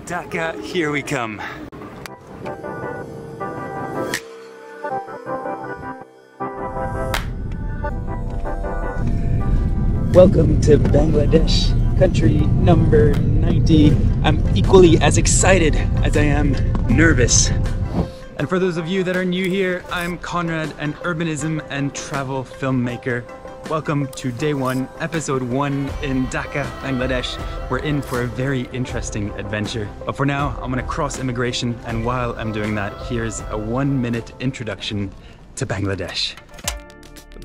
Dhaka, here we come. Welcome to Bangladesh, country number 90. I'm equally as excited as I am nervous. And for those of you that are new here, I'm Conrad, an urbanism and travel filmmaker. Welcome to day one, episode 1 in Dhaka, Bangladesh. We're in for a very interesting adventure. But for now, I'm gonna cross immigration, and while I'm doing that, here's a 1-minute introduction to Bangladesh.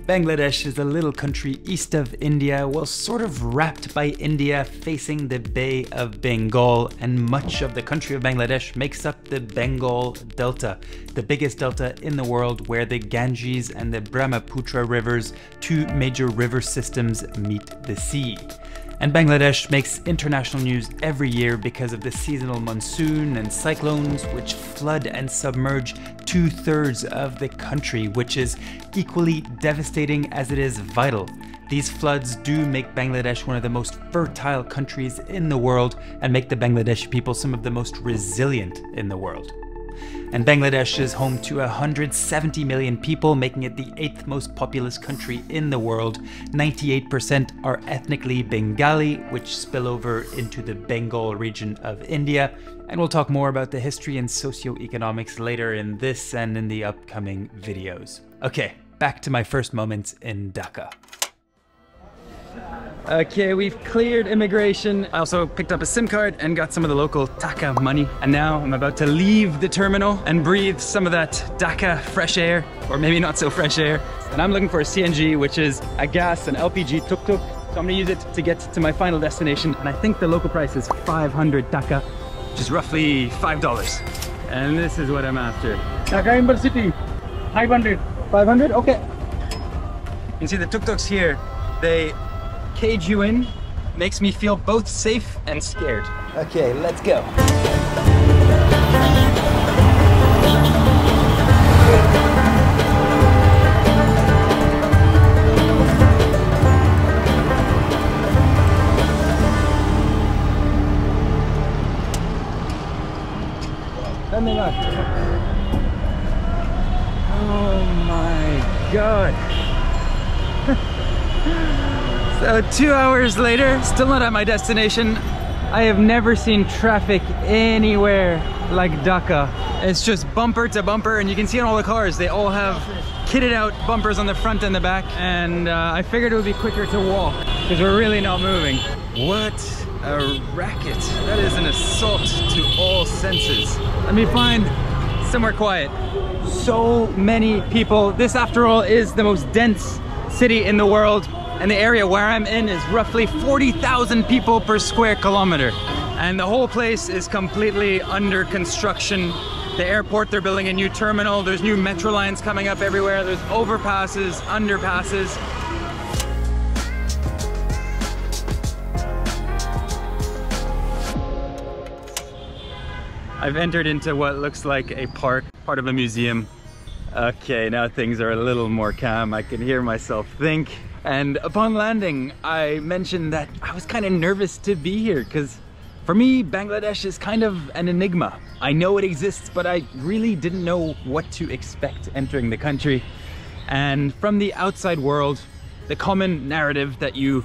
Bangladesh is a little country east of India, well, sort of wrapped by India, facing the Bay of Bengal, and much of the country of Bangladesh makes up the Bengal Delta, the biggest delta in the world where the Ganges and the Brahmaputra rivers, two major river systems, meet the sea. And Bangladesh makes international news every year because of the seasonal monsoon and cyclones which flood and submerge 2/3 of the country, which is equally devastating as it is vital. These floods do make Bangladesh one of the most fertile countries in the world and make the Bangladeshi people some of the most resilient in the world. And Bangladesh is home to 170 million people, making it the 8th most populous country in the world. 98% are ethnically Bengali, which spill over into the Bengal region of India. And we'll talk more about the history and socioeconomics later in this and in the upcoming videos. Okay, back to my first moments in Dhaka. Okay, we've cleared immigration. I also picked up a SIM card and got some of the local Dhaka money. And now I'm about to leave the terminal and breathe some of that Dhaka fresh air, or maybe not so fresh air. And I'm looking for a CNG, which is a gas and LPG tuk-tuk. So I'm gonna use it to get to my final destination. And I think the local price is 500 Dhaka, which is roughly $5. And this is what I'm after. Dhaka University, 500. 500? Okay. You can see the tuk-tuks here. They cage you in, makes me feel both safe and scared. Okay, let's go. Oh my God. So 2 hours later, still not at my destination. I have never seen traffic anywhere like Dhaka. It's just bumper to bumper, and you can see on all the cars, they all have kitted out bumpers on the front and the back. And I figured it would be quicker to walk because we're really not moving. What a racket. That is an assault to all senses. Let me find somewhere quiet. So many people. This, after all, is the most dense city in the world. And the area where I'm in is roughly 40,000 people per square kilometer. And the whole place is completely under construction. The airport, they're building a new terminal. There's new metro lines coming up everywhere. There's overpasses, underpasses. I've entered into what looks like a park, part of a museum. Okay, now things are a little more calm. I can hear myself think. And upon landing, I mentioned that I was kind of nervous to be here because for me, Bangladesh is kind of an enigma. I know it exists, but I really didn't know what to expect entering the country. And from the outside world, the common narrative that you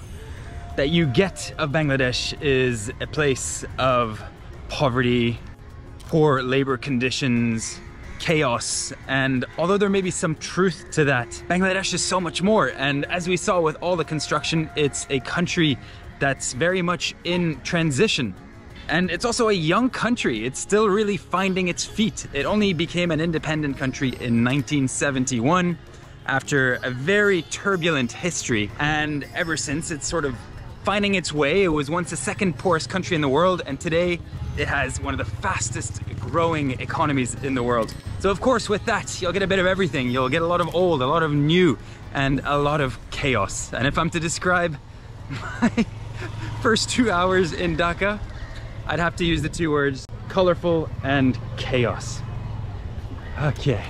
get of Bangladesh is a place of poverty, poor labor conditions, chaos. And although there may be some truth to that, Bangladesh is so much more. And as we saw with all the construction, it's a country that's very much in transition. And it's also a young country. It's still really finding its feet. It only became an independent country in 1971 after a very turbulent history. And ever since, it's sort of finding its way. It was once the second poorest country in the world, and today it has one of the fastest growing economies in the world. So of course with that, you'll get a bit of everything. You'll get a lot of old, a lot of new, and a lot of chaos. And if I'm to describe my first 2 hours in Dhaka, I'd have to use the 2 words, colorful and chaos. Okay.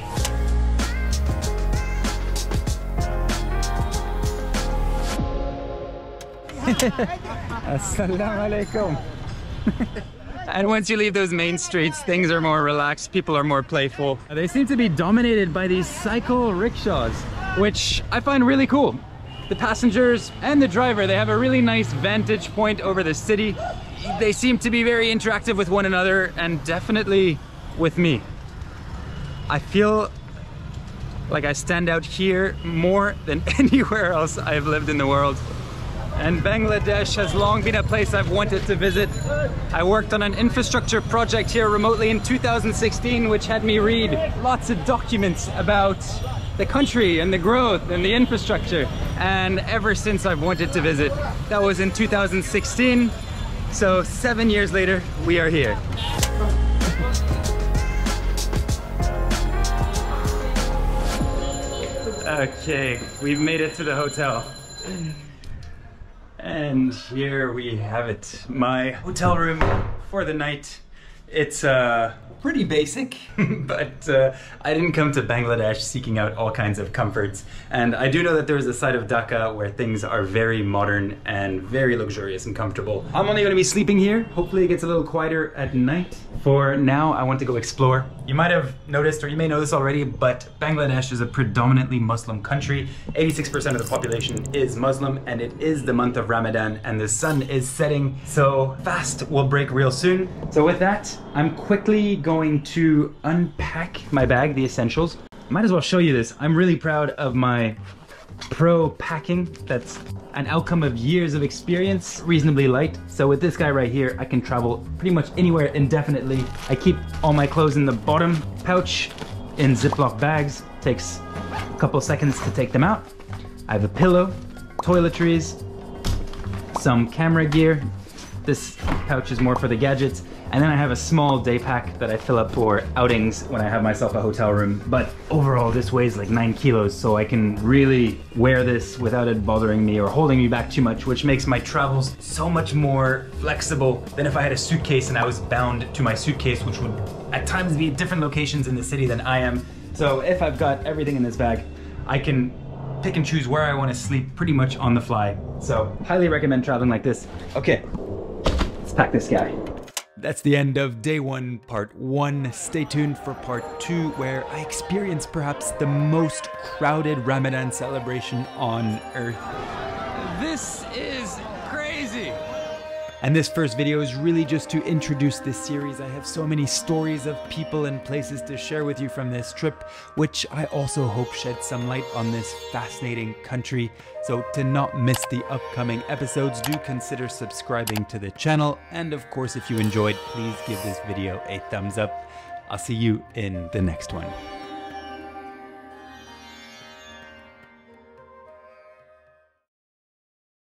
Assalamu alaikum. And once you leave those main streets, things are more relaxed, people are more playful. They seem to be dominated by these cycle rickshaws, which I find really cool. The passengers and the driver, they have a really nice vantage point over the city. They seem to be very interactive with one another and definitely with me. I feel like I stand out here more than anywhere else I've lived in the world. And Bangladesh has long been a place I've wanted to visit. I worked on an infrastructure project here remotely in 2016, which had me read lots of documents about the country and the growth and the infrastructure. And ever since I've wanted to visit. That was in 2016. So 7 years later, we are here. Okay, we've made it to the hotel. And here we have it, my hotel room for the night. It's pretty basic, but I didn't come to Bangladesh seeking out all kinds of comforts. And I do know that there is a side of Dhaka where things are very modern and very luxurious and comfortable. I'm only gonna be sleeping here. Hopefully it gets a little quieter at night. For now, I want to go explore. You might have noticed, or you may know this already, but Bangladesh is a predominantly Muslim country. 86% of the population is Muslim, and it is the month of Ramadan, and the sun is setting, so fast will break real soon. So with that, I'm quickly going to unpack my bag, the essentials. Might as well show you this. I'm really proud of my pro packing. That's an outcome of years of experience, reasonably light. So with this guy right here, I can travel pretty much anywhere indefinitely. I keep all my clothes in the bottom pouch in Ziploc bags. Takes a couple seconds to take them out. I have a pillow, toiletries, some camera gear. This pouch is more for the gadgets. And then I have a small day pack that I fill up for outings when I have myself a hotel room. But overall, this weighs like 9 kilos, so I can really wear this without it bothering me or holding me back too much, which makes my travels so much more flexible than if I had a suitcase and I was bound to my suitcase, which would at times be at different locations in the city than I am. So if I've got everything in this bag, I can pick and choose where I want to sleep pretty much on the fly. So highly recommend traveling like this. Okay, let's pack this guy. That's the end of day one, part one. Stay tuned for part two, where I experience perhaps the most crowded Ramadan celebration on earth. This is crazy. And this first video is really just to introduce this series. I have so many stories of people and places to share with you from this trip, which I also hope shed some light on this fascinating country. So to not miss the upcoming episodes, do consider subscribing to the channel. And of course, if you enjoyed, please give this video a thumbs up. I'll see you in the next one.